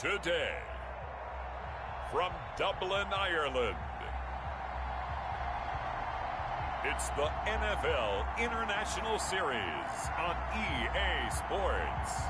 Today, from Dublin, Ireland, it's the NFL International Series on EA Sports.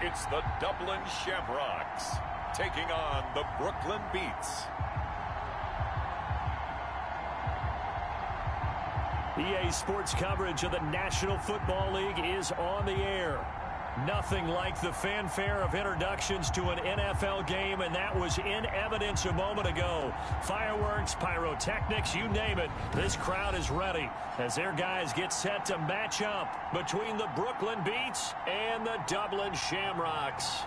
It's the Dublin Shamrocks taking on the Brooklyn Beats. EA Sports coverage of the National Football League is on the air. Nothing like the fanfare of introductions to an NFL game, and that was in evidence a moment ago. Fireworks, pyrotechnics, you name it. This crowd is ready as their guys get set to match up between the Brooklyn Beats and the Dublin Shamrocks.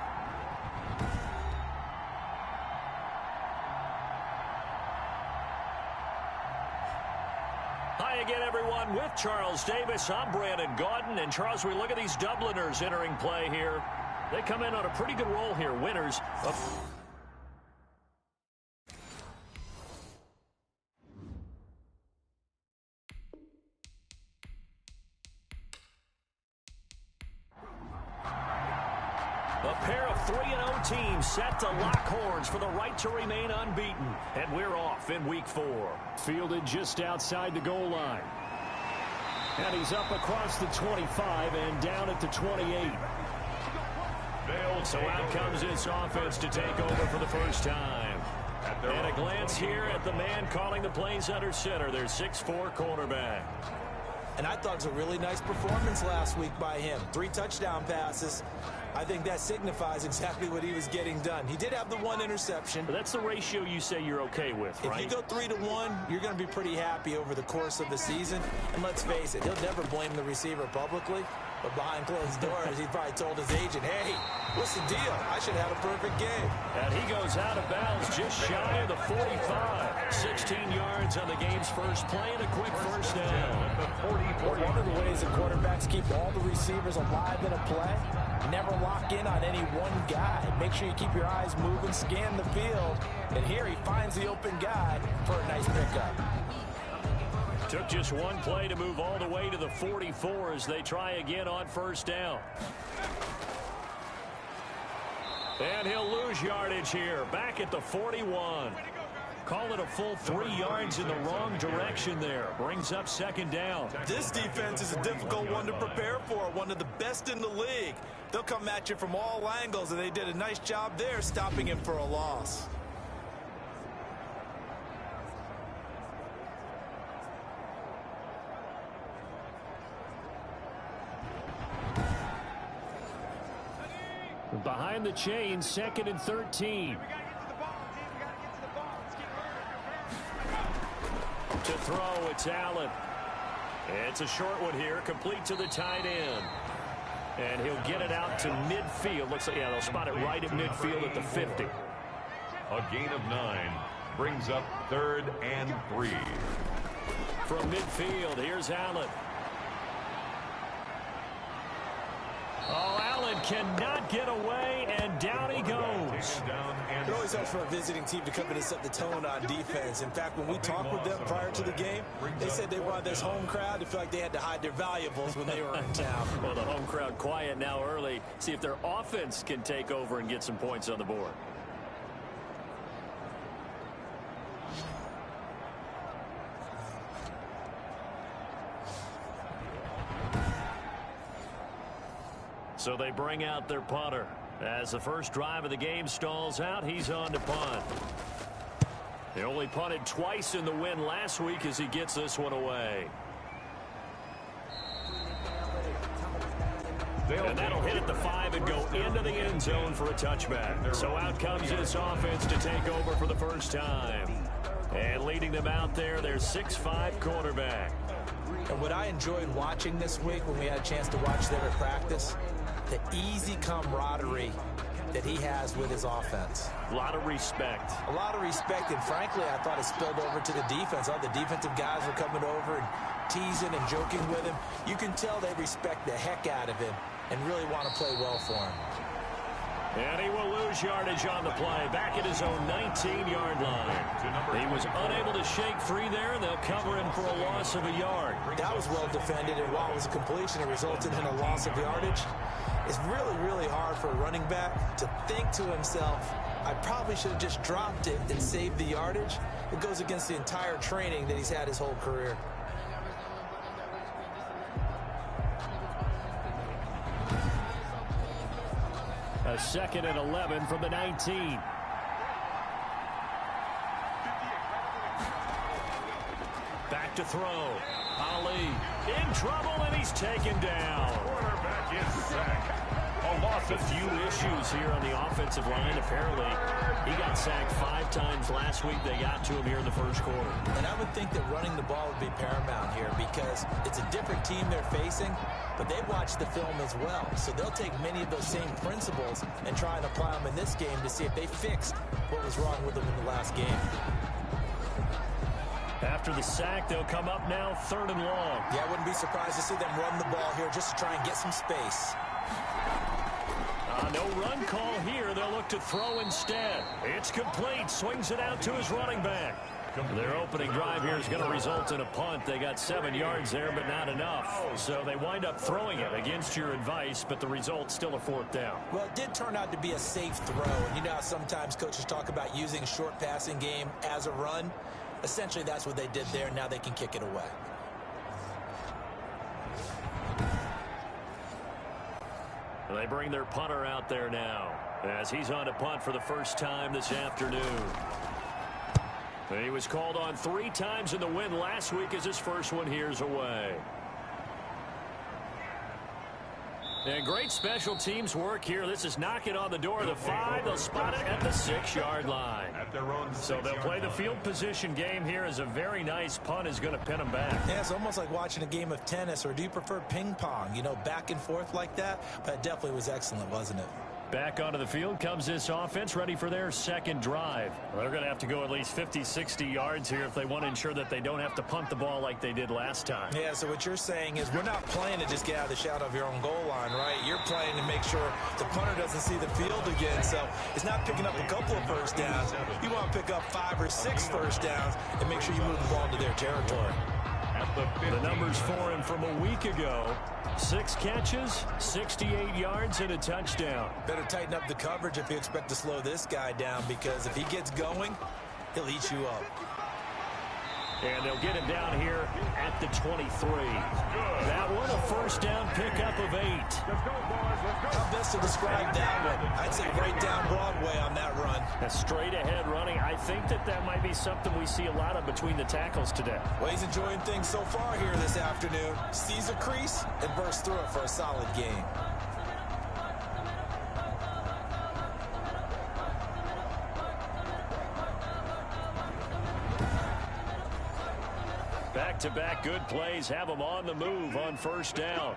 Again, everyone, with Charles Davis, I'm Brandon Gaudin. And, Charles, we look at these Dubliners entering play here. They come in on a pretty good roll here, winners of... A pair of 3-0 teams set to lock horns for the right to remain unbeaten. And we're off in Week 4. Fielded just outside the goal line. And he's up across the 25 and down at the 28. So out comes this offense to take over for the first time. And a glance here at the man calling the plays under center, their 6'4" cornerback. And I thought it was a really nice performance last week by him. 3 touchdown passes. I think that signifies exactly what he was getting done. He did have the 1 interception. But that's the ratio you say you're okay with, right? If you go 3-to-1, you're going to be pretty happy over the course of the season. And let's face it, he'll never blame the receiver publicly. But behind closed doors, he probably told his agent, hey, what's the deal? I should have a perfect game. And he goes out of bounds just shy of the 45. 16 yards on the game's first play and a quick first down. One of the ways the quarterbacks keep all the receivers alive in a play, never lock in on any one guy. Make sure you keep your eyes moving, scan the field. And here he finds the open guy for a nice pickup. Took just 1 play to move all the way to the 44 as they try again on first down. And he'll lose yardage here, back at the 41. Call it a full 3 yards in the wrong direction there. Brings up second down. This defense is a difficult one to prepare for, one of the best in the league. They'll come at you from all angles, and they did a nice job there stopping him for a loss. Behind the chains, 2nd and 13. To throw, it's Allen. It's a short one here, complete to the tight end. And he'll get it out to midfield. Looks like, yeah, they'll spot it right at midfield at the 50. A gain of 9 brings up 3rd and 3. From midfield, here's Allen. Oh, Allen cannot get away, and down he goes. It always helps for a visiting team to come in and set the tone on defense. In fact, when we talked with them prior to the game, they said they wanted this home crowd to feel like they had to hide their valuables when they were in town. Well, the home crowd quiet now early. See if their offense can take over and get some points on the board. So they bring out their punter. As the first drive of the game stalls out, he's on to punt. They only punted twice in the win last week as he gets this one away. And that'll hit at the 5 and go into the end zone for a touchback. So out comes this offense to take over for the first time. And leading them out there, their 6'5" cornerback. And what I enjoyed watching this week when we had a chance to watch them at practice, the easy camaraderie that he has with his offense. A lot of respect. A lot of respect, and frankly, I thought it spilled over to the defense. All the defensive guys were coming over and teasing and joking with him, you can tell they respect the heck out of him and really want to play well for him. And he will lose yardage on the play, back at his own 19-yard line. He was unable to shake free there, and they'll cover him for a loss of a yard. That was well defended, and while it was a completion, it resulted in a loss of yardage. It's really, really hard for a running back to think to himself, I probably should have just dropped it and saved the yardage. It goes against the entire training that he's had his whole career. A 2nd and 11 from the 19. Back to throw. Ali in trouble, and he's taken down. Quarterback is sacked. A few issues here on the offensive line. Apparently, he got sacked 5 times last week. They got to him here in the first quarter. And I would think that running the ball would be paramount here because it's a different team they're facing, but they've watched the film as well. So they'll take many of those same principles and try and apply them in this game to see if they fixed what was wrong with them in the last game. After the sack, they'll come up now 3rd and long. Yeah, I wouldn't be surprised to see them run the ball here just to try and get some space. No run call here. They'll look to throw instead. It's complete. Swings it out to his running back. Their opening drive here is going to result in a punt. They got 7 yards there, but not enough. So they wind up throwing it against your advice, but the result's still a 4th down. Well, it did turn out to be a safe throw. And you know how sometimes coaches talk about using a short passing game as a run? Essentially, that's what they did there. Now they can kick it away. They bring their punter out there now as he's on to punt for the first time this afternoon. He was called on 3 times in the win last week as his first one here's away. And great special teams work here. This is knocking on the door of the 5. They'll spot it at the 6-yard line. So they'll play the field position game here as a very nice punt is going to pin them back. Yeah, it's almost like watching a game of tennis, or do you prefer ping pong? You know, back and forth like that? But it definitely was excellent, wasn't it? Back onto the field comes this offense, ready for their 2nd drive. Well, they're going to have to go at least 50, 60 yards here if they want to ensure that they don't have to punt the ball like they did last time. Yeah, so what you're saying is we're not playing to just get out of the shadow of your own goal line, right? You're playing to make sure the punter doesn't see the field again. So it's not picking up a couple of first downs. You want to pick up 5 or 6 first downs and make sure you move the ball into their territory. The numbers for him from a week ago: 6 catches, 68 yards, and a touchdown. Better tighten up the coverage if you expect to slow this guy down, because if he gets going, he'll eat you up. And they'll get him down here at the 23. That one, a first down pickup of 8. How best to describe that one? I'd say right down Broadway on that run. A straight ahead running. I think that might be something we see a lot of between the tackles today. Well, he's enjoying things so far here this afternoon. Sees a crease and bursts through it for a solid game. Back-to-back good plays have them on the move on first down.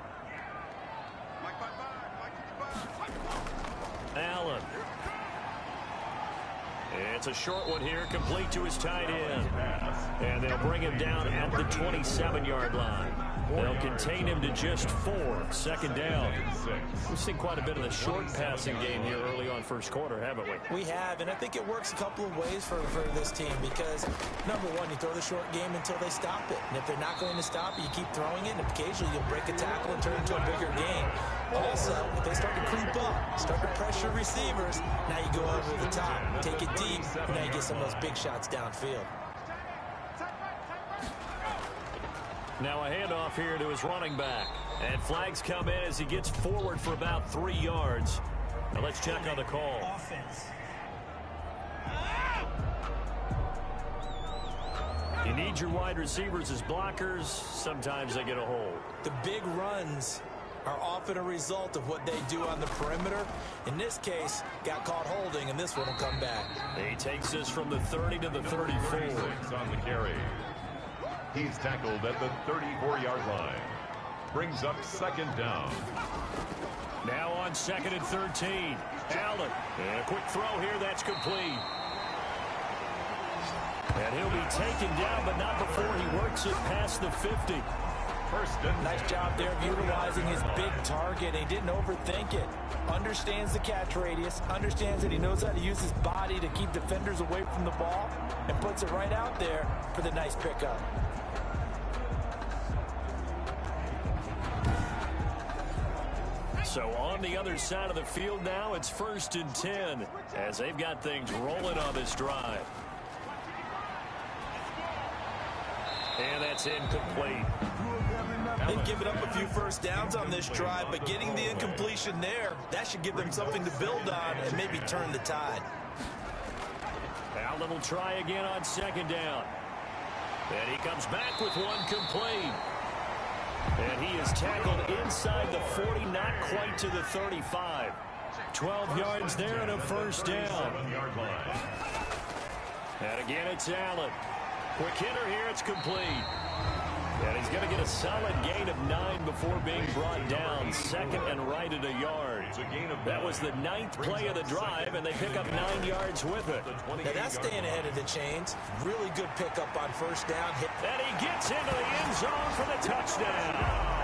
Allen. It's a short one here, complete to his tight end. And they'll bring him down at the 27-yard line. They'll contain him to just 4. 2nd down. We've seen quite a bit of the short passing game here early on first quarter, haven't we? We have, and I think it works a couple of ways for this team because, number one, you throw the short game until they stop it. And if they're not going to stop it, you keep throwing it, and occasionally you'll break a tackle and turn it into a bigger game. Also, if they start to creep up, start to pressure receivers, now you go over the top, take it deep, and now you get some of those big shots downfield. Now a handoff here to his running back. And flags come in as he gets forward for about 3 yards. Now let's check on the call. Offense. You need your wide receivers as blockers. Sometimes they get a hold. The big runs are often a result of what they do on the perimeter. In this case, got caught holding, and this one will come back. He takes this from the 30 to the 34. On the carry. He's tackled at the 34-yard line. Brings up 2nd down. Now on 2nd and 13. Allen. And a quick throw here. That's complete. And he'll be taken down, but not before he works it past the 50. Nice job there of utilizing his big target. He didn't overthink it. Understands the catch radius. Understands that he knows how to use his body to keep defenders away from the ball. And puts it right out there for the nice pickup. So on the other side of the field now, it's 1st and 10 as they've got things rolling on this drive. And that's incomplete. They've given up a few first downs on this drive, but getting the incompletion there, that should give them something to build on and maybe turn the tide. Allen will try again on 2nd down. And he comes back with one complete. And he is tackled inside the 40, not quite to the 35. 12 yards there and a 1st down. And again, it's Allen. Quick hitter here, it's complete. And he's going to get a solid gain of 9 before being brought down. 2nd and right at a yard. That was the 9th play of the drive, and they pick up 9 yards with it. Now that's staying ahead of the chains. Really good pickup on 1st down. And he gets into the end zone for the touchdown.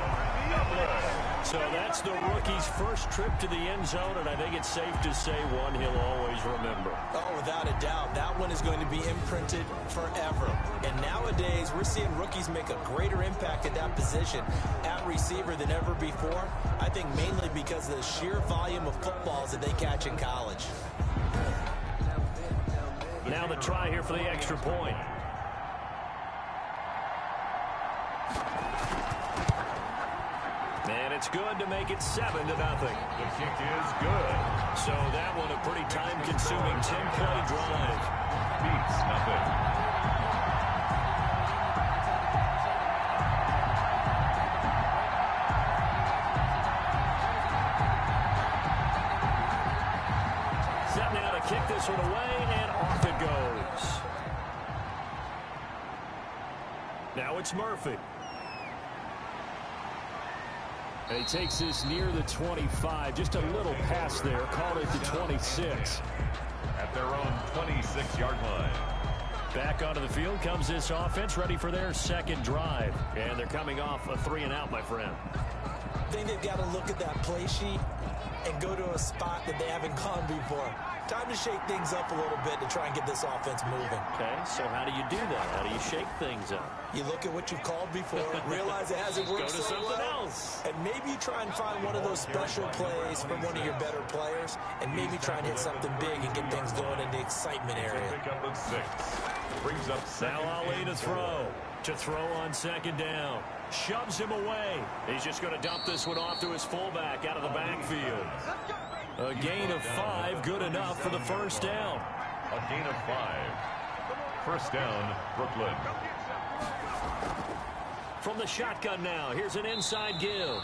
So that's the rookie's first trip to the end zone, and I think it's safe to say one he'll always remember. Oh, without a doubt. That one is going to be imprinted forever. And nowadays, we're seeing rookies make a greater impact at that position at receiver than ever before. I think mainly because of the sheer volume of footballs that they catch in college. Now the try here for the extra point. And it's good to make it 7-0. The kick is good. So that one a pretty time-consuming 10-play drive. Beats nothing. Set now to kick this one away, and off it goes. Now it's Murphy. And he takes this near the 25. Just a little pass there. Called it the 26. At their own 26-yard line. Back onto the field comes this offense, ready for their 2nd drive. And they're coming off a 3-and-out, my friend. I think they've got to look at that play sheet and go to a spot that they haven't gone before. Time to shake things up a little bit to try and get this offense moving. Okay, so how do you do that? How do you shake things up? You look at what you've called before, realize it hasn't worked Go to so something well, else. and maybe try and find one of those special plays from one of your better players, and maybe try and hit something big and get things going in the excitement area. Pick up of 6. Brings up now Ali to throw. To throw on 2nd down. Shoves him away. He's just going to dump this one off to his fullback out of the backfield. A gain of 5, good enough for the 1st down. A gain of 5. 1st down, Brooklyn. From the shotgun now, here's an inside give.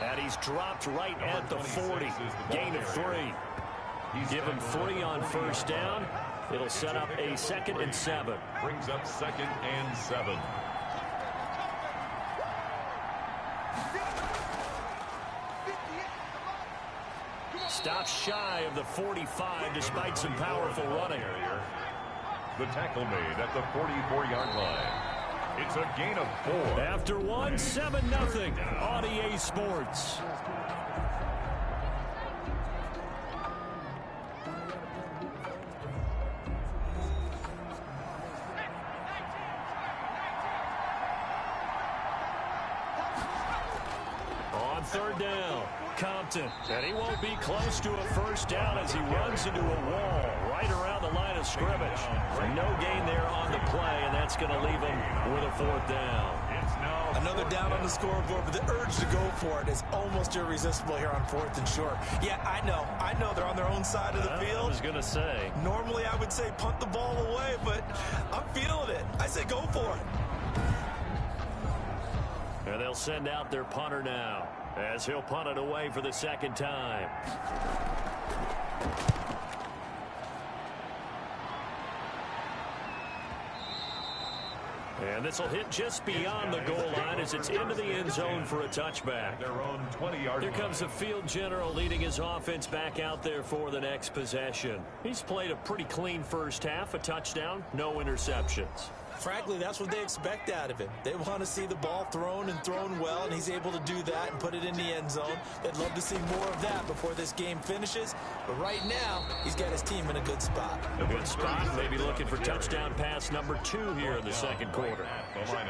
And he's dropped right at the 40. Gain of 3. Give him 3 on 1st down. It'll set up a 2nd and 7. Brings up 2nd and 7. Stops shy of the 45 despite some powerful running. The tackle made at the 44-yard line. It's a gain of 4. After one, 7-0 on EA Sports. On 3rd down, Compton. And he won't be close to a 1st down as he runs into a wall right around the line of scrimmage. No gain there on the play, and that's going to leave him with a 4th down. Another down on the scoreboard, but the urge to go for it is almost irresistible here on 4th and short. Yeah, I know they're on their own side of the field. I was going to say. Normally I would say punt the ball away, but I'm feeling it. I say go for it. And they'll send out their punter now as he'll punt it away for the 2nd time. And this will hit just beyond the goal line as it's into the end zone for a touchback. Their own 20-yard Here comes the field general leading his offense back out there for the next possession. He's played a pretty clean first half, a touchdown, no interceptions. Frankly, that's what they expect out of him. They want to see the ball thrown and thrown well, and he's able to do that and put it in the end zone. They'd love to see more of that before this game finishes. But right now, he's got his team in a good spot. A good spot, maybe looking for touchdown pass number 2 here in the second quarter.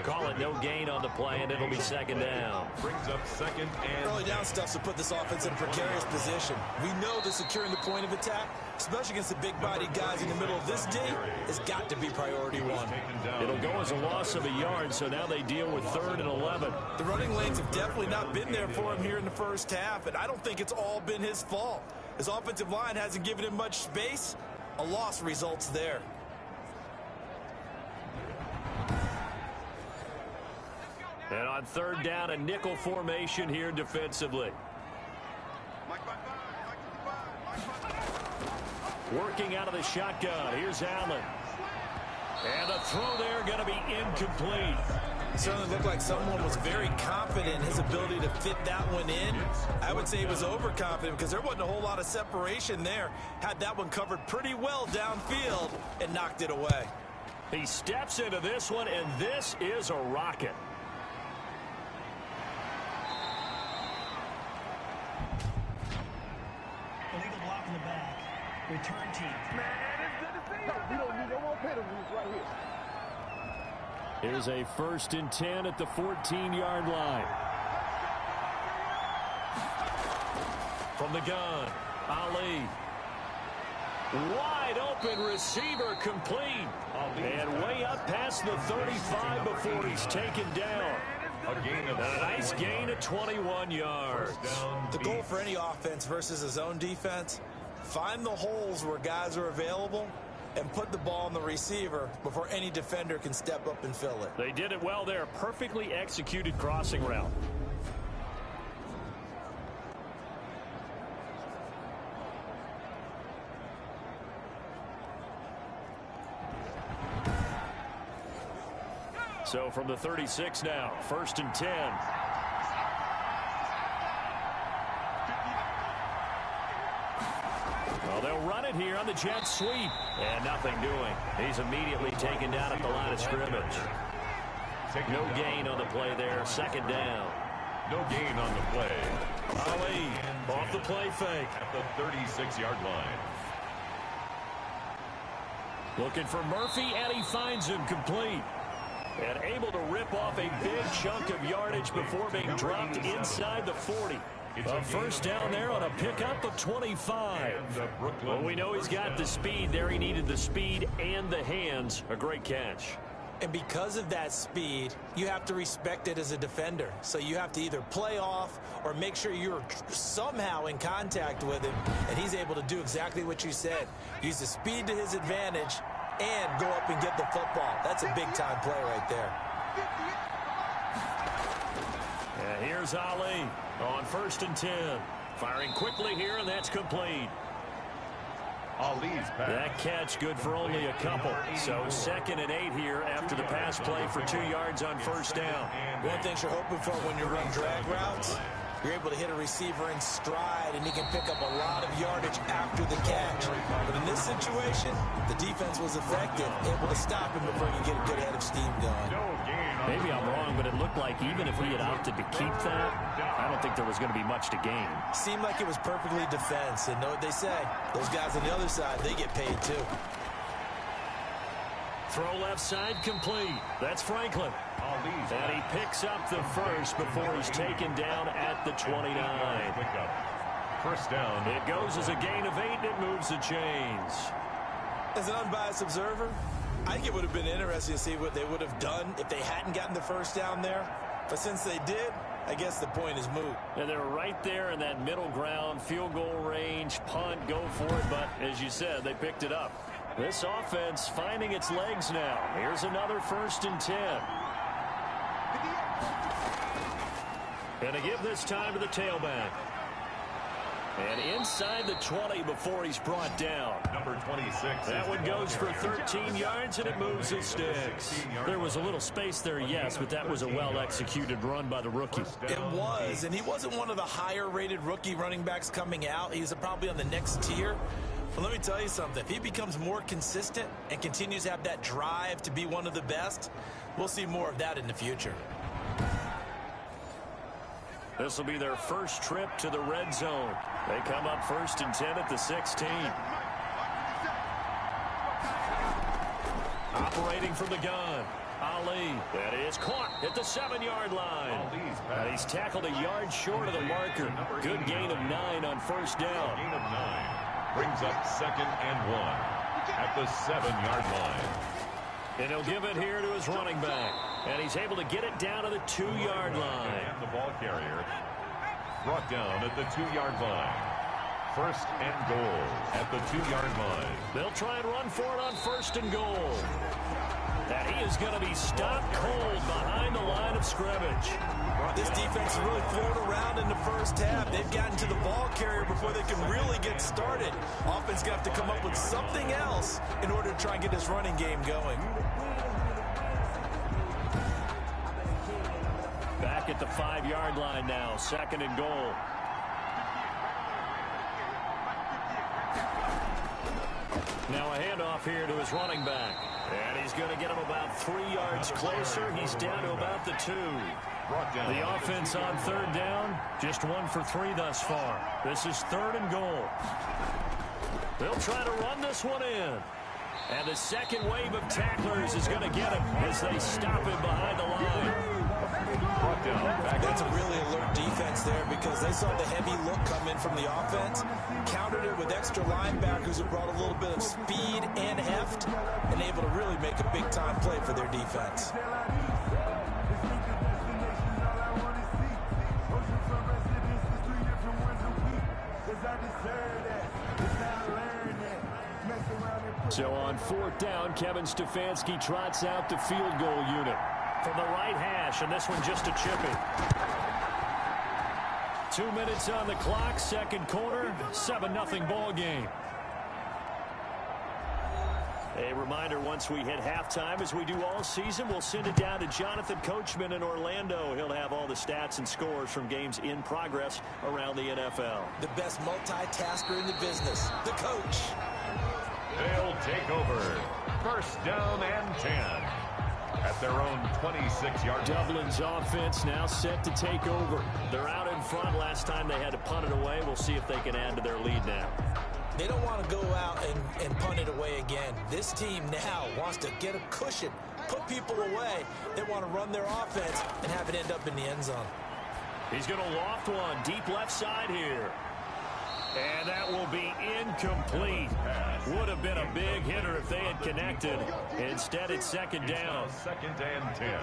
Call it no gain on the play, and it'll be second down. Brings up second and Early down stuff to put this offense in a precarious position. We know that securing the point of attack, especially against the big-bodied guys in the middle of this D, has got to be priority one. It'll go as a loss of a yard, so now they deal with 3rd and 11. The running lanes have definitely not been there for him here in the first half, and I don't think it's all been his fault. His offensive line hasn't given him much space. A loss results there. And on 3rd down, a nickel formation here defensively. Working out of the shotgun. Here's Allen. And the throw there going to be incomplete. It certainly looked like someone was very confident in his ability to fit that one in. I would say he was overconfident because there wasn't a whole lot of separation there. Had that one covered pretty well downfield and knocked it away. He steps into this one, and this is a rocket. Illegal block in the back. Return team. Here's a 1st and 10 at the 14-yard line. From the gun, Ali. Wide open receiver complete. And way up past the 35 before he's taken down. A nice gain of 21 yards. The goal for any offense versus a zone defense, find the holes where guys are available and put the ball on the receiver before any defender can step up and fill it. They did it well there. Perfectly executed crossing route. So from the 36 now, 1st and 10. Well, they'll run it here on the jet sweep. And nothing doing. He's immediately taken down at the line of scrimmage. No gain on the play there. 2nd down. no gain on the play. Ali off the play fake. At the 36-yard line. Looking for Murphy, and he finds him complete. And able to rip off a big chunk of yardage before being dropped inside the 40. A first down there on a pickup of 25. Well, we know he's got the speed there. He needed the speed and the hands. A great catch. And because of that speed, you have to respect it as a defender. So you have to either play off or make sure you're somehow in contact with him. And he's able to do exactly what you said. Use the speed to his advantage and go up and get the football. That's a big-time play right there. And here's Ali on 1st and 10. Firing quickly here, and that's complete. Ali's pass. That catch good for only a couple. So 2nd and 8 here after the pass play for 2 yards on first down. One thing you're hoping for when you run drag routes, you're able to hit a receiver in stride, and he can pick up a lot of yardage after the catch. But in this situation, the defense was effective, able to stop him before he could get a good head of steam going. Maybe I'm wrong, but it looked like even if he had opted to keep that, I don't think there was going to be much to gain. Seemed like it was perfectly defense, and know what they say. Those guys on the other side, they get paid too. Throw left side complete. That's Franklin. And he picks up the first before he's taken down at the 29. First down. It goes as a gain of 8, and it moves the chains. As an unbiased observer, I think it would have been interesting to see what they would have done if they hadn't gotten the first down there. But since they did, I guess the point is moot. And they're right there in that middle ground, field goal range, punt, go for it. But as you said, they picked it up. This offense finding its legs now. Here's another 1st and 10. And to give this time to the tailback. And inside the 20 before he's brought down. Number 26. That one goes for 13 yards, and it moves the sticks. There was a little space there, yes, but that was a well-executed run by the rookie. It was, and he wasn't one of the higher-rated rookie running backs coming out. He's probably on the next tier. But let me tell you something. If he becomes more consistent and continues to have that drive to be one of the best, we'll see more of that in the future. This will be their first trip to the red zone. They come up 1st and 10 at the 16. Operating from the gun. Ali. That is caught at the 7-yard line. And he's tackled a yard short of the marker. Good gain of 9 on 1st down. Gain of 9. Brings up 2nd and 1 at the 7-yard line. And he'll give it here to his running back. And he's able to get it down to the 2-yard line. And the ball carrier brought down at the 2-yard line. 1st and goal at the 2-yard line. They'll try and run for it on 1st and goal. And he is going to be stopped cold behind the line of scrimmage. This defense has really flown around in the first half. They've gotten to the ball carrier before they can really get started. Offense got to come up with something else in order to try and get this running game going. Back at the 5-yard line now, 2nd and goal. Now a handoff here to his running back. And he's going to get him about 3 yards closer. He's down to about the 2. The offense on 3rd down, just 1 for 3 thus far. This is 3rd and goal. They'll try to run this one in. And the second wave of tacklers is going to get him as they stop him behind the line. That's a really alert defense there because they saw the heavy look come in from the offense, countered it with extra linebackers who brought a little bit of speed and heft, and able to really make a big-time play for their defense. So on 4th down, Kevin Stefanski trots out the field goal unit from the right hash, and this one just a chippy. 2 minutes on the clock, 2nd quarter, 7-0 ball game. A reminder, once we hit halftime, as we do all season, we'll send it down to Jonathan Coachman in Orlando. He'll have all the stats and scores from games in progress around the NFL. The best multitasker in the business, the coach. They'll take over. 1st down and 10 at their own 26-yard line. Dublin's offense now set to take over. They're out in front. Last time they had to punt it away. We'll see if they can add to their lead now. They don't want to go out and punt it away again. This team now wants to get a cushion, put people away. They want to run their offense and have it end up in the end zone. He's going to loft one deep left side here. And that will be incomplete. Would have been a big hitter if they had connected. Instead, it's 2nd down. 2nd and 10.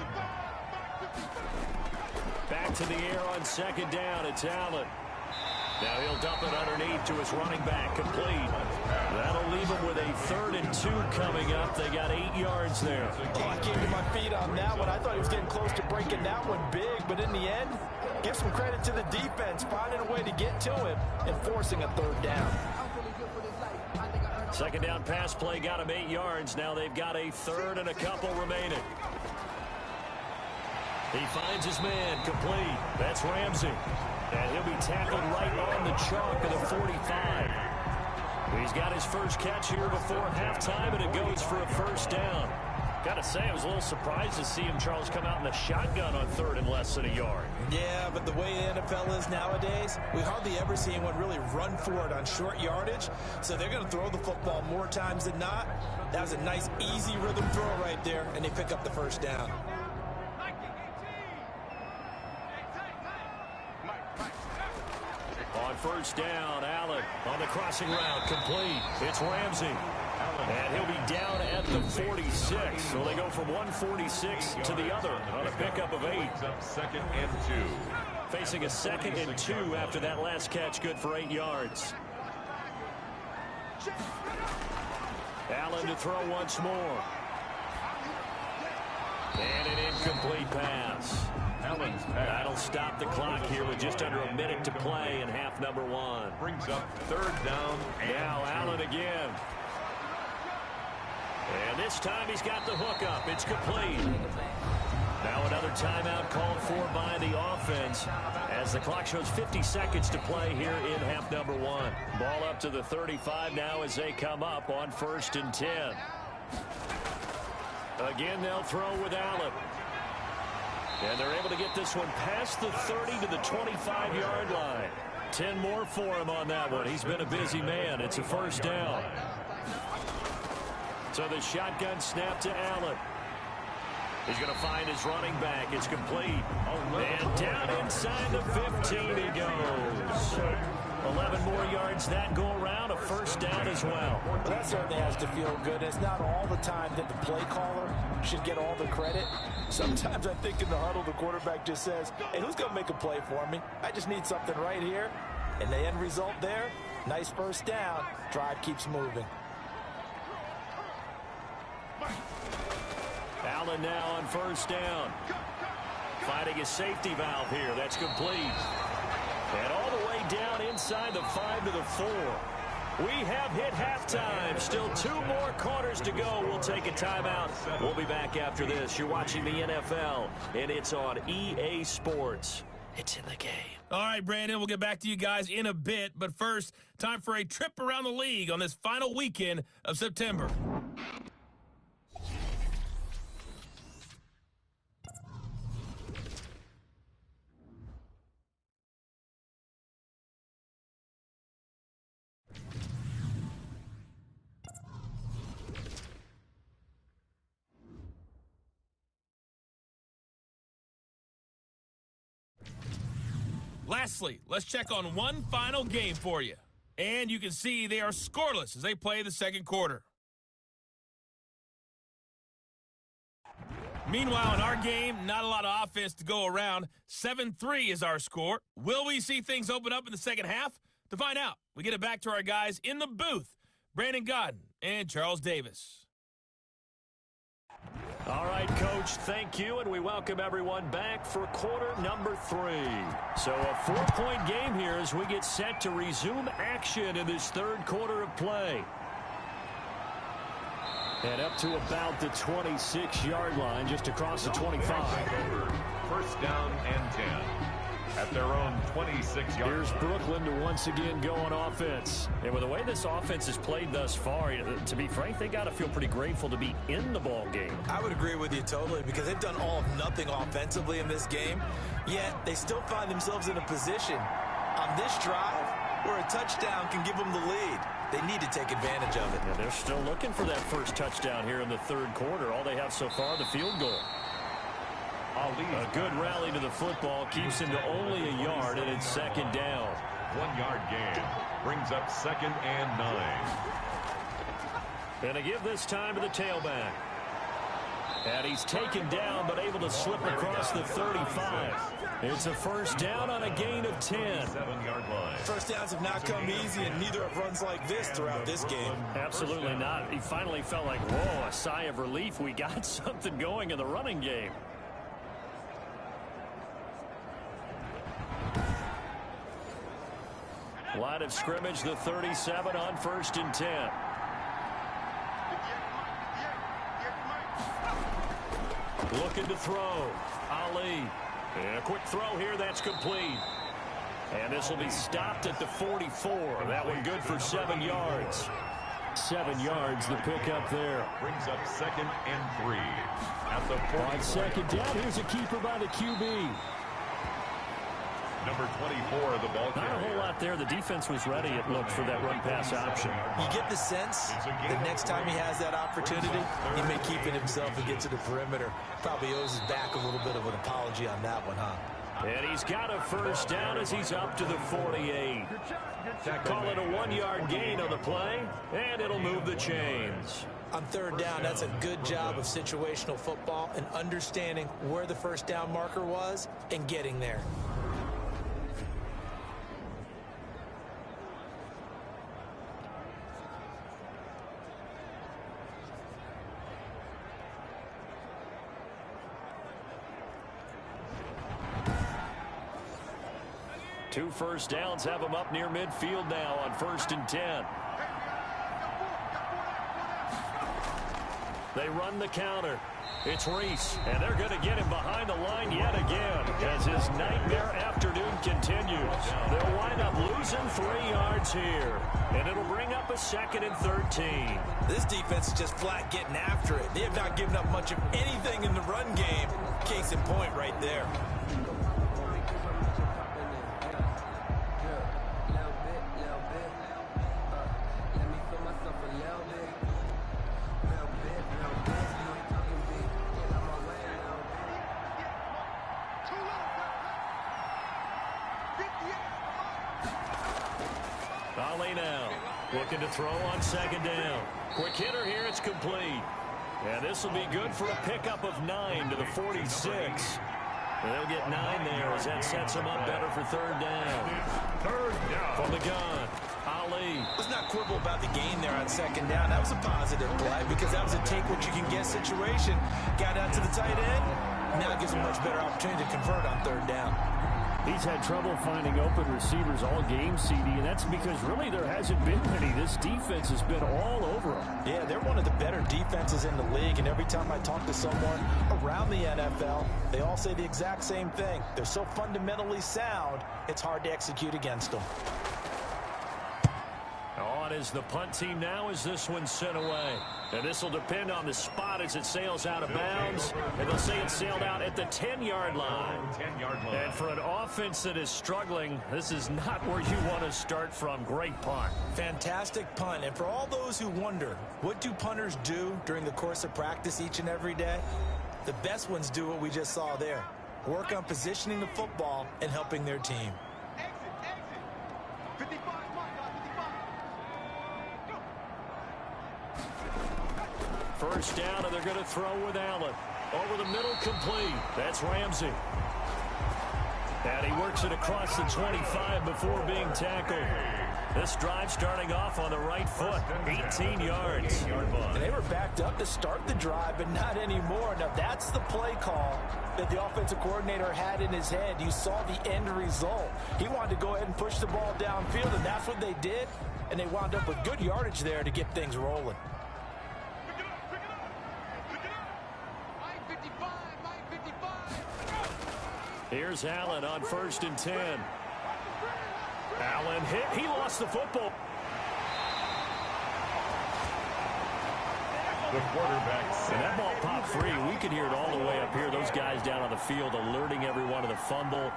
Back to the air on 2nd down. It's Allen. Now he'll dump it underneath to his running back. Complete. That'll leave him with a 3rd and 2 coming up. They got 8 yards there. Oh, I came to my feet on that one. I thought he was getting close to breaking that one big, but in the end, give some credit to the defense, finding a way to get to him and forcing a 3rd down. 2nd down pass play got him 8 yards. Now they've got a 3rd and a couple remaining. He finds his man. Complete. That's Ramsey. And he'll be tackled right on the chalk of the 45. He's got his first catch here before halftime, and it goes for a 1st down. Got to say, I was a little surprised to see him, Charles, come out in the shotgun on 3rd and less than a yard. Yeah, but the way the NFL is nowadays, we hardly ever see anyone really run for it on short yardage. So they're going to throw the football more times than not. That was a nice, easy rhythm throw right there, and they pick up the 1st down. On 1st down, Allen on the crossing route, complete. It's Ramsey. And he'll be down at the 46. So they go from 146 to the other on a pickup of 8. 2nd and 2. Facing a 2nd and 2 after that last catch, good for 8 yards. Allen to throw once more. And an incomplete pass. Allen's pass. That'll stop the clock here with just under a minute to play in half number one. Brings up third down. Now Allen again. And this time he's got the hook up. It's complete. Now another timeout called for by the offense as the clock shows 50 seconds to play here in half number one. Ball up to the 35 now as they come up on 1st and 10. Again, they'll throw with Allen. And they're able to get this one past the 30 to the 25-yard line. 10 more for him on that one. He's been a busy man. It's a first down. So the shotgun snap to Allen. He's going to find his running back. It's complete. And down inside the 15 he goes. 11 more yards that go around. A first down as well. That certainly has to feel good. It's not all the time that the play caller should get all the credit. Sometimes I think in the huddle the quarterback just says, hey, who's going to make a play for me? I just need something right here. And the end result there, nice first down. Drive keeps moving. Allen now on first down. Finding a safety valve here. That's complete. And all the way down inside the 5 to the 4. We have hit halftime. Still 2 more quarters to go. We'll take a timeout. We'll be back after this. You're watching the NFL, and it's on EA Sports. It's in the game. All right, Brandon, we'll get back to you guys in a bit. But first, time for a trip around the league on this final weekend of September. Lastly, let's check on one final game for you. And you can see they are scoreless as they play the second quarter. Meanwhile, in our game, not a lot of offense to go around. 7-3 is our score. Will we see things open up in the second half? To find out, we get it back to our guys in the booth, Brandon Godden and Charles Davis. All right, Coach, thank you, and we welcome everyone back for quarter number 3. So a 4-point game here as we get set to resume action in this third quarter of play. And up to about the 26-yard line, just across the 25. First down and 10. At their own 26-yard line. Here's Brooklyn to once again go on offense. And with the way this offense has played thus far, to be frank, they got to feel pretty grateful to be in the ball game. I would agree with you totally because they've done all of nothing offensively in this game, yet they still find themselves in a position on this drive where a touchdown can give them the lead. They need to take advantage of it. Yeah, they're still looking for that first touchdown here in the third quarter. All they have so far, the field goal. A good rally to the football keeps him to only a yard, and it's second down. 1-yard gain brings up 2nd and 9. And to give this time to the tailback. And he's taken down, but able to slip across the 35. It's a first down on a gain of 10. 7-yard line. First downs have not come easy, and neither have runs like this throughout this game. Absolutely not. He finally felt like, whoa, a sigh of relief. We got something going in the running game. Line of scrimmage, the 37 on 1st and 10. Looking to throw. Ali. And a quick throw here, that's complete. And this will be stopped at the 44. That one good for 7 yards. 7 yards, the pickup there. Brings up 2nd and 3. At the 40. On second down, here's a keeper by the QB. Number 24 of the ball carrier. Not a whole lot there. The defense was ready, it looked, for that run-pass option. You get the sense the next time he has that opportunity, he may keep it himself and get to the perimeter. Probably owes his back a little bit of an apology on that one, huh? And he's got a first down as he's up to the 48. Call it a 1-yard gain on the play, and it'll move the chains. On third down, that's a good job of situational football and understanding where the first down marker was and getting there. 2 first downs have them up near midfield now on 1st and 10. They run the counter. It's Reese, and they're going to get him behind the line yet again as his nightmare afternoon continues. They'll wind up losing 3 yards here, and it'll bring up a 2nd and 13. This defense is just flat getting after it. They have not given up much of anything in the run game. Case in point right there. Now looking to throw on 2nd down. Quick hitter here, it's complete. And this will be good for a pickup of 9 to the 46. And they'll get 9 there as that sets them up better for 3rd down. From the gun, Ali. Let's not quibble about the gain there on 2nd down. That was a positive play because that was a take-what-you-can-get situation. Got out to the tight end. Now it gives them a much better opportunity to convert on 3rd down. He's had trouble finding open receivers all game, CD, and that's because really there hasn't been many. This defense has been all over them. Yeah, they're one of the better defenses in the league, and every time I talk to someone around the NFL, they all say the exact same thing. They're so fundamentally sound, it's hard to execute against them. On is the punt team now as this one's sent away. And this will depend on the spot as it sails out of bounds. And they'll say it sailed out at the 10-yard line. And for an offense that is struggling, this is not where you want to start from. Great punt. Fantastic punt. And for all those who wonder, what do punters do during the course of practice each and every day? The best ones do what we just saw there. Work on positioning the football and helping their team. First down, and they're going to throw with Allen. Over the middle, complete. That's Ramsey. And he works it across the 25 before being tackled. This drive starting off on the right foot, 18 yards. And they were backed up to start the drive, but not anymore. Now, that's the play call that the offensive coordinator had in his head. You saw the end result. He wanted to go ahead and push the ball downfield, and that's what they did. And they wound up with good yardage there to get things rolling. Here's Allen on 1st and 10. Allen hit. He lost the football. The quarterback. And that ball popped free. We could hear it all the way up here. Those guys down on the field alerting everyone of the fumble.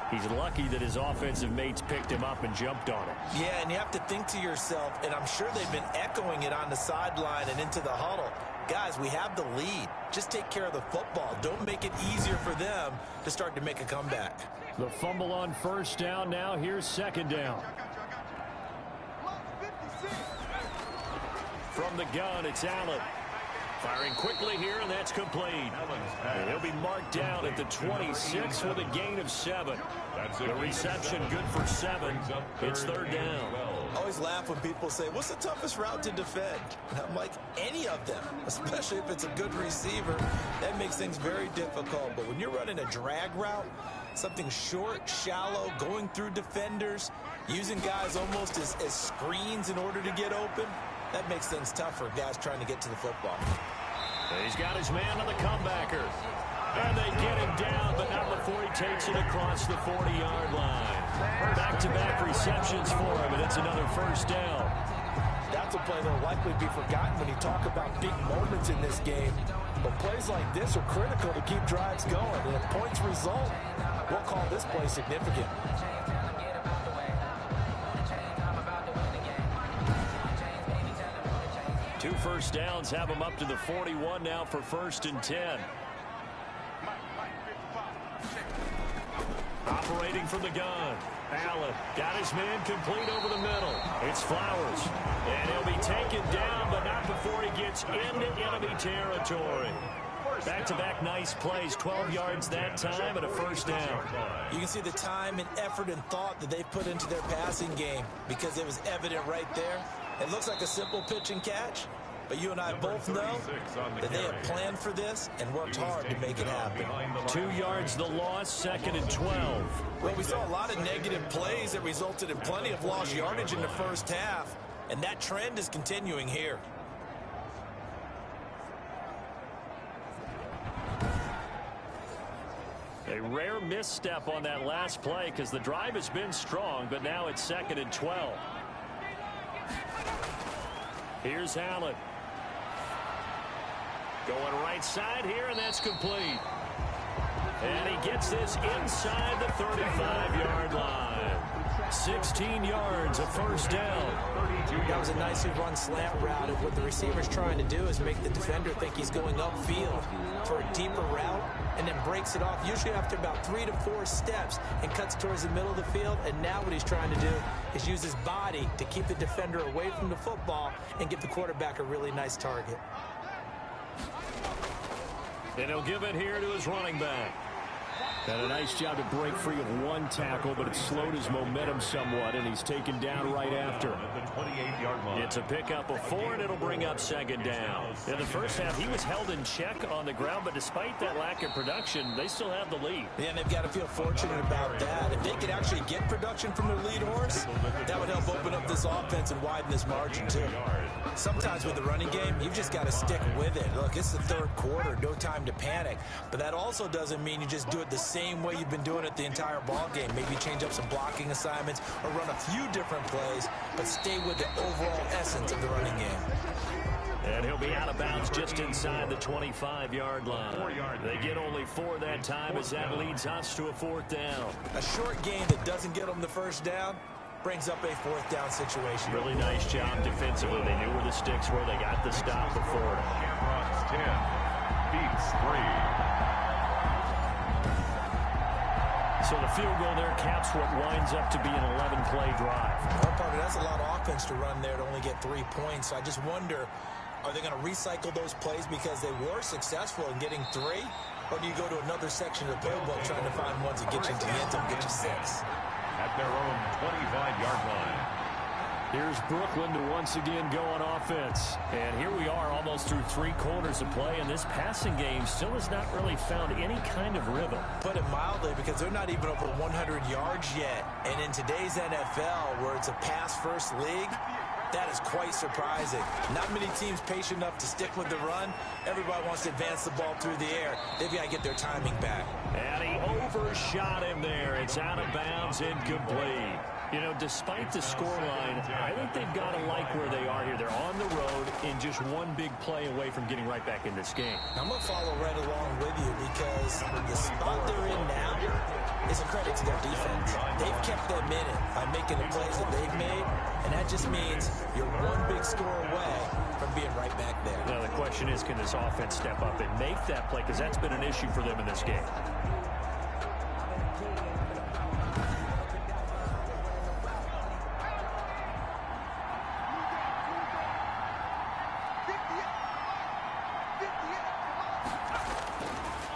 He's lucky that his offensive mates picked him up and jumped on it. Yeah, and you have to think to yourself, and I'm sure they've been echoing it on the sideline and into the huddle. Guys, we have the lead. Just take care of the football. Don't make it easier for them to start to make a comeback. The fumble on 1st down now. Here's 2nd down. From the gun, it's Allen. Firing quickly here, and that's complete. And he'll be marked down at the 26 with a gain of 7. The reception good for 7. It's 3rd down. I always laugh when people say, what's the toughest route to defend? And I'm like, any of them, especially if it's a good receiver. That makes things very difficult. But when you're running a drag route, something short, shallow, going through defenders, using guys almost as screens in order to get open, that makes things tough for guys trying to get to the football. He's got his man on the comebacker. And they get him down, but not before he takes it across the 40-yard line. Back-to-back receptions for him, and it's another 1st down. That's a play that will likely be forgotten when you talk about big moments in this game. But plays like this are critical to keep drives going. And if points result, we'll call this play significant. Two 1st downs have him up to the 41 now for 1st and 10. Operating from the gun. Allen got his man complete over the middle. It's Flowers. And he'll be taken down, but not before he gets into enemy territory. Back-to-back nice plays, 12 yards that time and a 1st down. You can see the time and effort and thought that they've put into their passing game because it was evident right there. It looks like a simple pitch and catch, But you and I both know that they have planned for this and worked hard to make it happen. 2 yards the loss, 2nd and 12. Well, we saw a lot of negative plays that resulted in plenty of lost yardage in the first half, and that trend is continuing here. A rare misstep on that last play because the drive has been strong, but now it's 2nd and 12. Here's Allen. Going right side here, and that's complete. And he gets this inside the 35-yard line. 16 yards, a first down. That was a nicely run slant route, and what the receiver's trying to do is make the defender think he's going upfield for a deeper route, and then breaks it off, usually after about 3 to 4 steps, and cuts towards the middle of the field. And now what he's trying to do is use his body to keep the defender away from the football and give the quarterback a really nice target. And he'll give it here to his running back. Had a nice job to break free of one tackle, but it slowed his momentum somewhat, and he's taken down right after. It's a pickup of 4, and it'll bring up 2nd down. In the first half, he was held in check on the ground, but despite that lack of production, they still have the lead. Yeah, and they've got to feel fortunate about that. If they could actually get production from their lead horse, that would help open up this offense and widen this margin, too. Sometimes with the running game, you've just got to stick with it. Look, it's the 3rd quarter, no time to panic. But that also doesn't mean you just do it the same way you've been doing it the entire ball game. Maybe change up some blocking assignments or run a few different plays, but stay with the overall essence of the running game. And he'll be out of bounds just inside the 25-yard line. They get only 4 that time as that leads us to a 4th down. A short gain that doesn't get them the first down brings up a 4th down situation. Really nice job defensively. They knew where the sticks were. They got the stop before it. Cameron's 10. Beats 3. So the field goal there caps what winds up to be an 11-play drive. Well, Parker, that's a lot of offense to run there to only get 3 points. So I just wonder, are they going to recycle those plays because they were successful in getting 3? Or do you go to another section of the playbook trying to find ones that get you into the end zone, get you 6? At their own 25-yard line. Here's Brooklyn to once again go on offense. And here we are almost through 3 quarters of play, and this passing game still has not really found any kind of rhythm. Put it mildly, because they're not even over 100 yards yet. And in today's NFL, where it's a pass-first league, that is quite surprising. Not many teams patient enough to stick with the run. Everybody wants to advance the ball through the air. They've got to get their timing back. And he overshot him there. It's out of bounds, incomplete. You know, despite the scoreline, I think they've got to like where they are here. They're on the road in just one big play away from getting right back in this game. I'm going to follow right along with you because the spot they're in now is a credit to their defense. They've kept them in it by making the plays that they've made, and that just means you're one big score away from being right back there. Now, the question is, can this offense step up and make that play? Because that's been an issue for them in this game.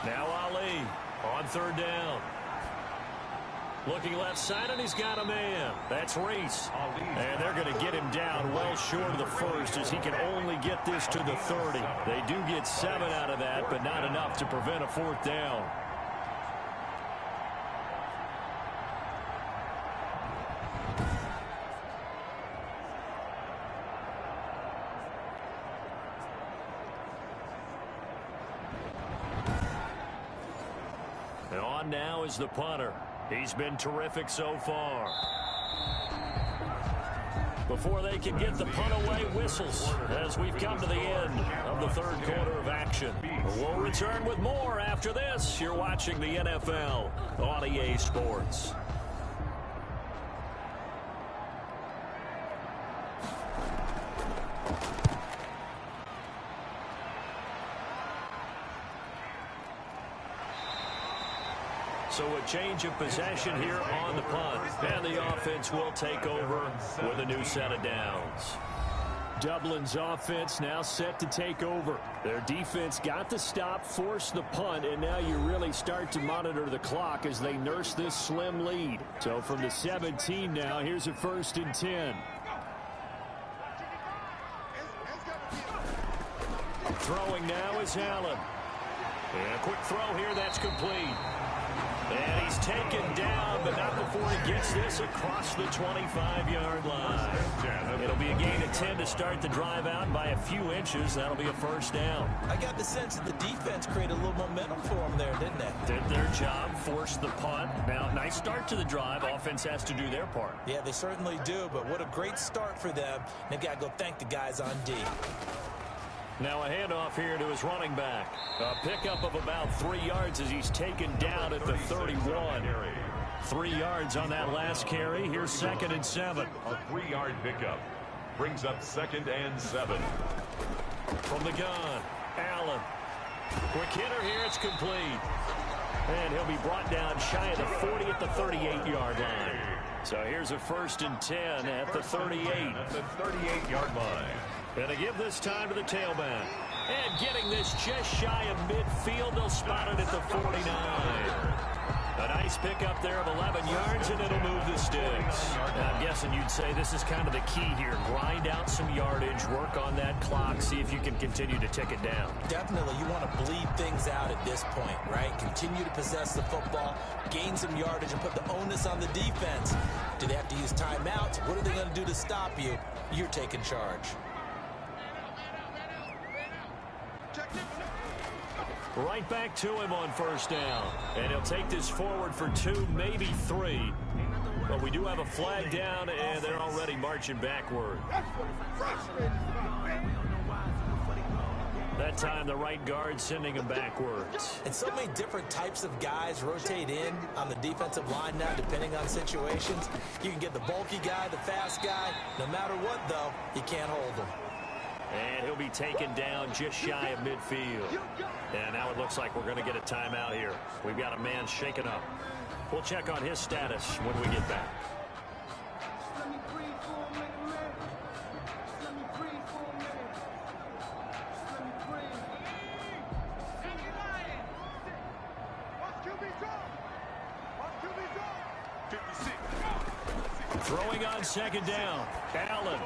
Now Ali on 3rd down. Looking left side, and he's got a man. That's Reese. And they're going to get him down well short of the 1st as he can only get this to the 30. They do get 7 out of that, but not enough to prevent a 4th down. And on now is the punter. He's been terrific so far. Before they can get the punt away, whistles as we've come to the end of the 3rd quarter of action. We'll return with more after this. You're watching the NFL on EA Sports. So a change of possession here on the punt. And the offense will take over with a new set of downs. Dublin's offense now set to take over. Their defense got the stop, forced the punt, and now you really start to monitor the clock as they nurse this slim lead. So from the 17 now, here's a 1st and 10. Throwing now is Allen. And a quick throw here, that's complete. And he's taken down, but not before he gets this across the 25-yard line. It'll be a gain of 10 to start the drive out by a few inches. That'll be a first down. I got the sense that the defense created a little momentum for them there, didn't they? Did their job, forced the punt. Now, nice start to the drive. Offense has to do their part. Yeah, they certainly do, but what a great start for them. They've got to go thank the guys on D. Now a handoff here to his running back. A pickup of about 3 yards as he's taken down at the 31. 3 yards on that last carry. Here's 2nd and 7. A 3-yard pickup brings up 2nd and 7. From the gun, Allen. Quick hitter here, it's complete. And he'll be brought down shy of the 40 at the 38-yard line. So here's a 1st and 10 at the 38. At the 38-yard line. And to give this time to the tailback. And getting this just shy of midfield, they'll spot it at the 49. A nice pickup there of 11 yards, and it'll move the sticks. Now, I'm guessing you'd say this is kind of the key here. Grind out some yardage, work on that clock, see if you can continue to tick it down. Definitely, you want to bleed things out at this point, right? Continue to possess the football, gain some yardage, and put the onus on the defense. Do they have to use timeouts? What are they going to do to stop you? You're taking charge. Right back to him on 1st down. And he'll take this forward for 2, maybe 3. But we do have a flag down, and they're already marching backward. That time, the right guard sending him backwards. And so many different types of guys rotate in on the defensive line now, depending on situations. You can get the bulky guy, the fast guy. No matter what, though, you can't hold him. And he'll be taken down just shy of midfield. And now it looks like we're going to get a timeout here. We've got a man shaken up. We'll check on his status when we get back. Throwing on 2nd down. Allen.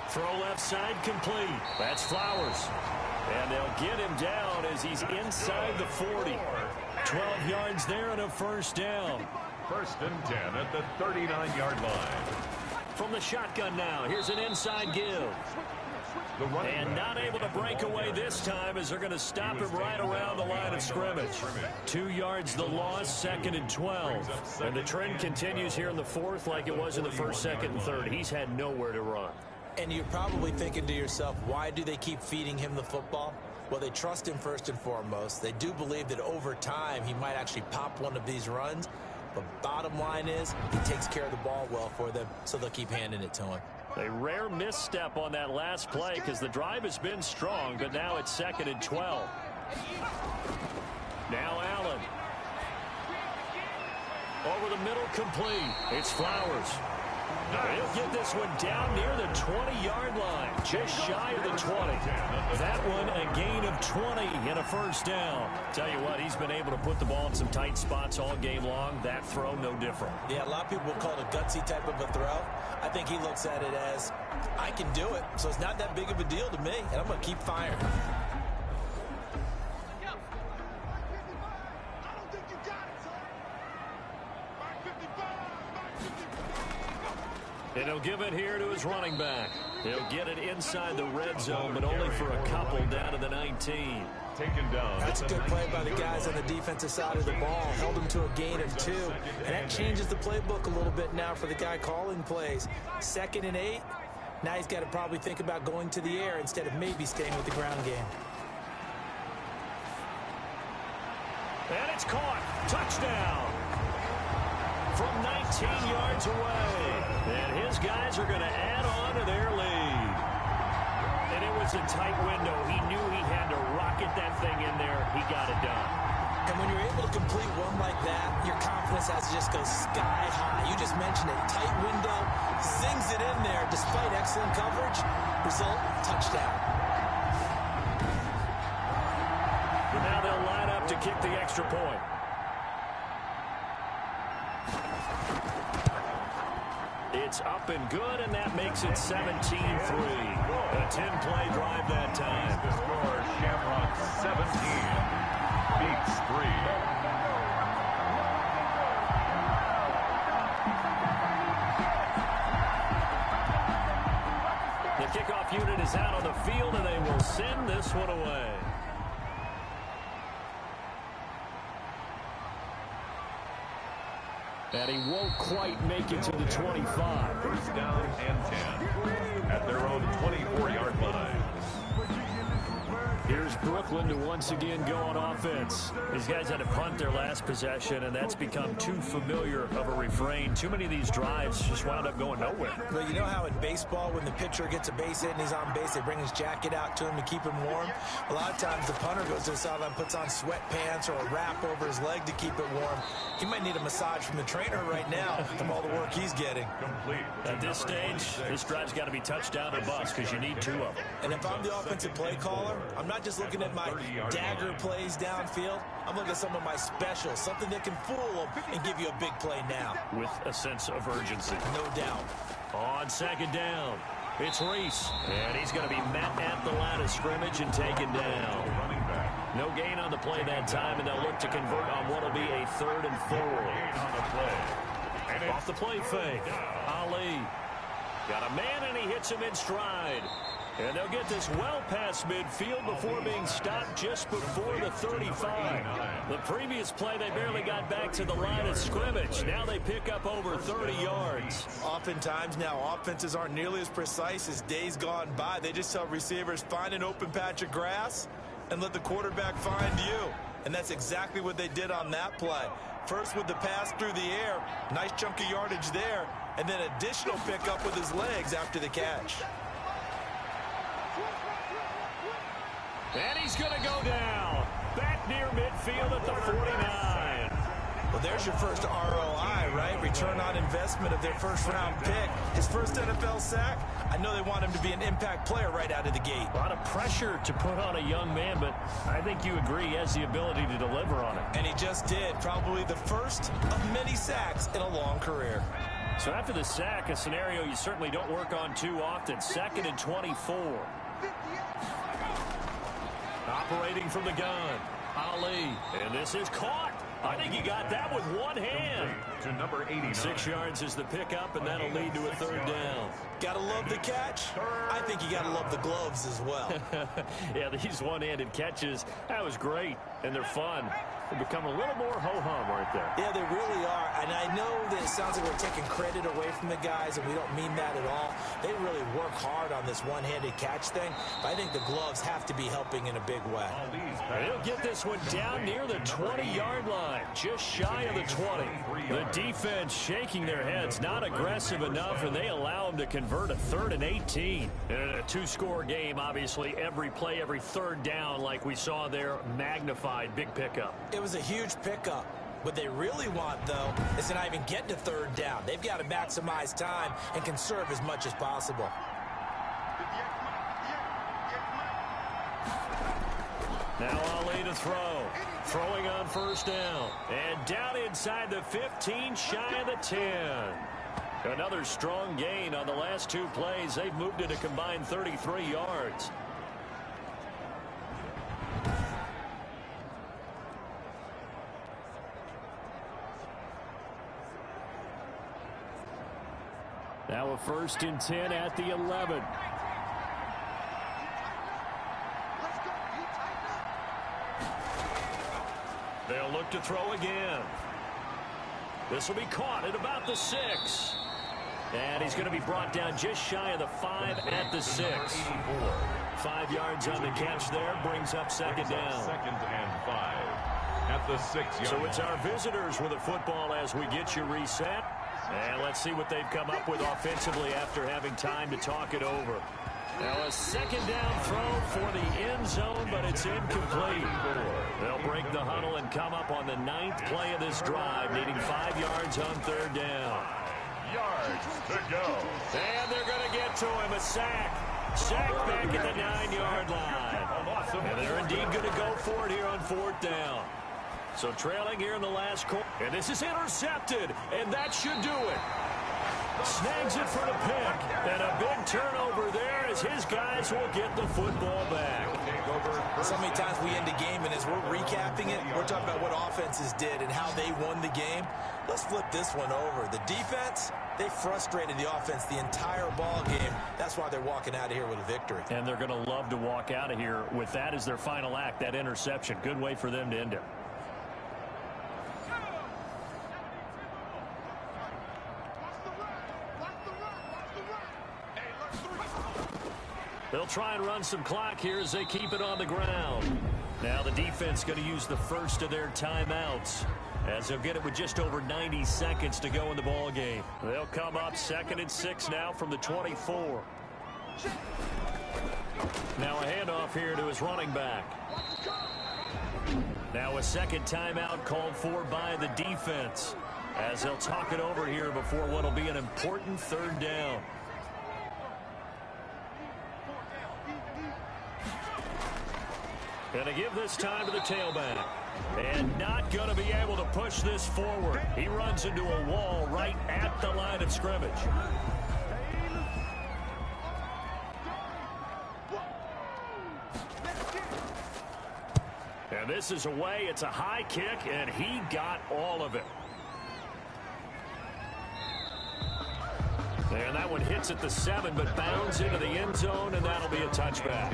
Throw left side complete. That's Flowers. And they'll get him down as he's inside the 40. 12 yards there and a 1st down. 1st and 10 at the 39-yard line. From the shotgun now, here's an inside give. And not able to break away this time as they're going to stop him right around the line of scrimmage. 2 yards the loss, 2nd and 12. And the trend continues here in the 4th like it was in the 1st, 2nd, and 3rd. He's had nowhere to run. And you're probably thinking to yourself, why do they keep feeding him the football? Well, they trust him first and foremost. They do believe that over time he might actually pop one of these runs. But bottom line is he takes care of the ball well for them, so they'll keep handing it to him. A rare misstep on that last play because the drive has been strong, but now it's 2nd and 12. Now Allen. Over the middle, complete. It's Flowers. He'll get this one down near the 20-yard line, just shy of the 20. That one a gain of 20 and a 1st down. Tell you what, he's been able to put the ball in some tight spots all game long. That throw, no different. Yeah, a lot of people will call it a gutsy type of a throw. I think he looks at it as, I can do it, so it's not that big of a deal to me, and I'm going to keep firing. And he'll give it here to his running back. He'll get it inside the red zone, but only for a couple down to the 19. Taken down. That's a good play by the guys on the defensive side of the ball. Held him to a gain of 2. And that changes the playbook a little bit now for the guy calling plays. 2nd and 8. Now he's got to probably think about going to the air instead of maybe staying with the ground game. And it's caught. Touchdown. From 19 yards away. And his guys are going to add on to their lead. And it was a tight window. He knew he had to rocket that thing in there. He got it done. And when you're able to complete one like that, your confidence has to just go sky high. You just mentioned it. Tight window, zings it in there despite excellent coverage. Result, touchdown. And now they'll line up to kick the extra point. It's up and good, and that makes it 17-3. A 10-play drive that time. The score, Shamrock 17, Beats 3. The kickoff unit is out on the field, and they will send this one away. And he won't quite make it to the 25. First down and 10 at their own 24-yard line. Here's Brooklyn to once again go on offense. These guys had to punt their last possession, and that's become too familiar of a refrain. Too many of these drives just wound up going nowhere. Well, you know how in baseball, when the pitcher gets a base hit and he's on base, they bring his jacket out to him to keep him warm? A lot of times the punter goes to the sideline, puts on sweatpants or a wrap over his leg to keep it warm. He might need a massage from the trainer right now from all the work he's getting. Complete. At this stage, this drive's got to be touchdown or bust because you need 2 of them. And if I'm the offensive play caller, I'm not just looking at my dagger plays downfield. I'm looking at some of my specials, something that can fool them and give you a big play now. With a sense of urgency. No doubt. On second down, it's Reese. And he's going to be met at the line of scrimmage and taken down. Running back. No gain on the play that time, and they'll look to convert on what will be a 3rd and 4. On the play. And Off the play fake, Ali. Got a man, and he hits him in stride. And they'll get this well past midfield before being stopped just before the 35. The previous play, they barely got back to the line of scrimmage. Now they pick up over 30 yards. Oftentimes now, offenses aren't nearly as precise as days gone by. They just tell receivers, find an open patch of grass and let the quarterback find you. And that's exactly what they did on that play. First with the pass through the air, nice chunk of yardage there, and then additional pickup with his legs after the catch. And he's going to go down. Back near midfield at the 49. Well, there's your first ROI, right? Return on investment of their first-round pick. His first NFL sack, I know they want him to be an impact player right out of the gate. A lot of pressure to put on a young man, but I think you agree he has the ability to deliver on it. And he just did. Probably the first of many sacks in a long career. So after the sack, a scenario you certainly don't work on too often. 2nd and 24. Operating from the gun, Ali. And this is caught. I think he got that with one hand. To number 89. 6 yards is the pickup, and that'll lead to a 3rd down. Gotta love the catch. I think you gotta love the gloves as well. Yeah, these one-handed catches, that was great, and they're fun. They become a little more ho-hum, aren't they? Yeah, they really are. And I know that it sounds like we're taking credit away from the guys, and we don't mean that at all. They really work hard on this one-handed catch thing. But I think the gloves have to be helping in a big way. They'll get this one down near the 20-yard line, just shy of the 20. The defense shaking their heads, not aggressive enough, and they allow them to convert a 3rd and 18. And in a 2-score game, obviously, every play, every 3rd down, like we saw there, magnified, big pickup. It was a huge pickup. What they really want, though, is to not even get to 3rd down. They've got to maximize time and conserve as much as possible. Now Ali to throw. Throwing on 1st down. And down inside the 15, shy of the 10. Another strong gain on the last 2 plays. They've moved it a combined 33 yards. Now a 1st and 10 at the 11. They'll look to throw again. This will be caught at about the 6. And he's going to be brought down just shy of the 5 at the 6. 5 yards on the catch there, brings up 2nd down. 2nd and 5 at the 6-yard So it's our visitors with the football as we get you reset. And let's see what they've come up with offensively after having time to talk it over. Now a 2nd down throw for the end zone, but it's incomplete. They'll break the huddle and come up on the 9th play of this drive, needing 5 yards on 3rd down. yards to go. And they're going to get to him. A sack. Sack back at the 9-yard line. And they're indeed going to go for it here on 4th down. So trailing here in the last quarter. And this is intercepted. And that should do it. Snags it for the pick. And a big turnover there as his guys will get the football back. So many times we end a game, and as we're recapping it, we're talking about what offenses did and how they won the game. Let's flip this one over. The defense, they frustrated the offense the entire ball game. That's why they're walking out of here with a victory. And they're going to love to walk out of here with that as their final act, that interception. Good way for them to end it. They'll try and run some clock here as they keep it on the ground. Now the defense going to use the first of their timeouts as they'll get it with just over 90 seconds to go in the ball game. They'll come up 2nd and 6 now from the 24. Now a handoff here to his running back. Now a second timeout called for by the defense as they'll talk it over here before what will be an important 3rd down. Going to give this time to the tailback. And not going to be able to push this forward. He runs into a wall right at the line of scrimmage. And this is away. It's a high kick, and he got all of it. And that one hits at the 7, but bounds into the end zone, and that'll be a touchback.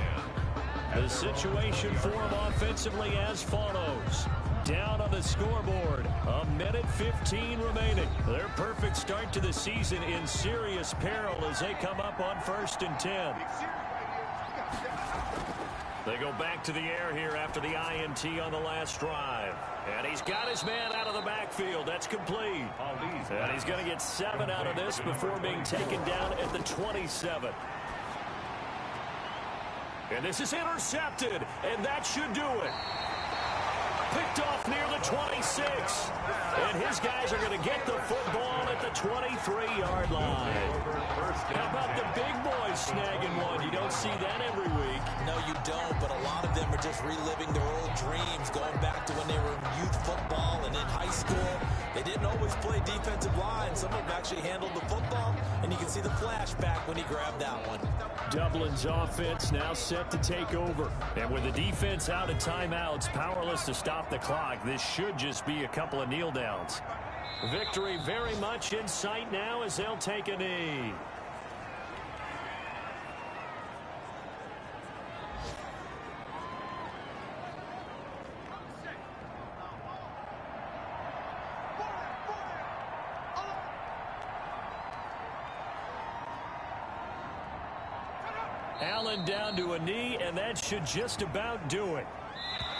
The situation for him offensively as follows. Down on the scoreboard, 1:15 remaining. Their perfect start to the season in serious peril as they come up on 1st and 10. They go back to the air here after the INT on the last drive. And he's got his man out of the backfield. That's complete. And he's going to get 7 out of this before being taken down at the 27. And this is intercepted, and that should do it. Picked off near the 26. And his guys are going to get the football at the 23-yard line. How about the big boys snagging one? You don't see that every week. No, you don't, but a lot of them are just reliving their old dreams, going back to when they were in youth football and in high school. They didn't always play defensive line. Some of them actually handled the football, and you can see the flashback when he grabbed that one. Dublin's offense now set to take over. And with the defense out of timeouts, powerless to stop the clock, this should just be a couple of kneel downs. Victory very much in sight now as they'll take a knee. Allen down to a knee, and that should just about do it.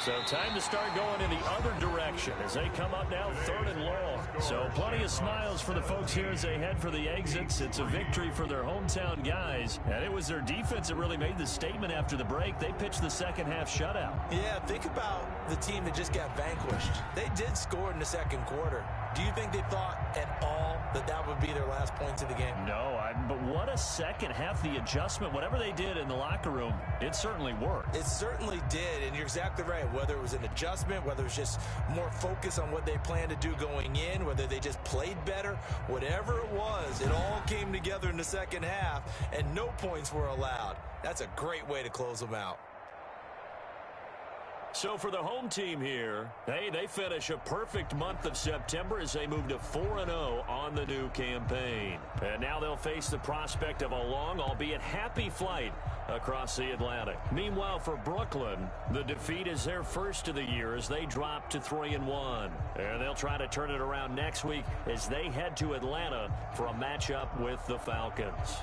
So time to start going in the other direction as they come up now 3rd and long. So plenty of smiles for the folks here as they head for the exits. It's a victory for their hometown guys. And it was their defense that really made the statement after the break. They pitched the second half shutout. Yeah, think about the team that just got vanquished. They did score in the 2nd quarter. Do you think they thought at all that that would be their last points of the game? No, but what a second half. The adjustment, whatever they did in the locker room, it certainly worked. It certainly did, and you're exactly right. Whether it was an adjustment, whether it was just more focus on what they planned to do going in, whether they just played better, whatever it was, it all came together in the second half, and no points were allowed. That's a great way to close them out. So for the home team here, hey, they finish a perfect month of September as they move to 4-0 on the new campaign. And now they'll face the prospect of a long, albeit happy flight across the Atlantic. Meanwhile, for Brooklyn, the defeat is their first of the year as they drop to 3-1. And they'll try to turn it around next week as they head to Atlanta for a matchup with the Falcons.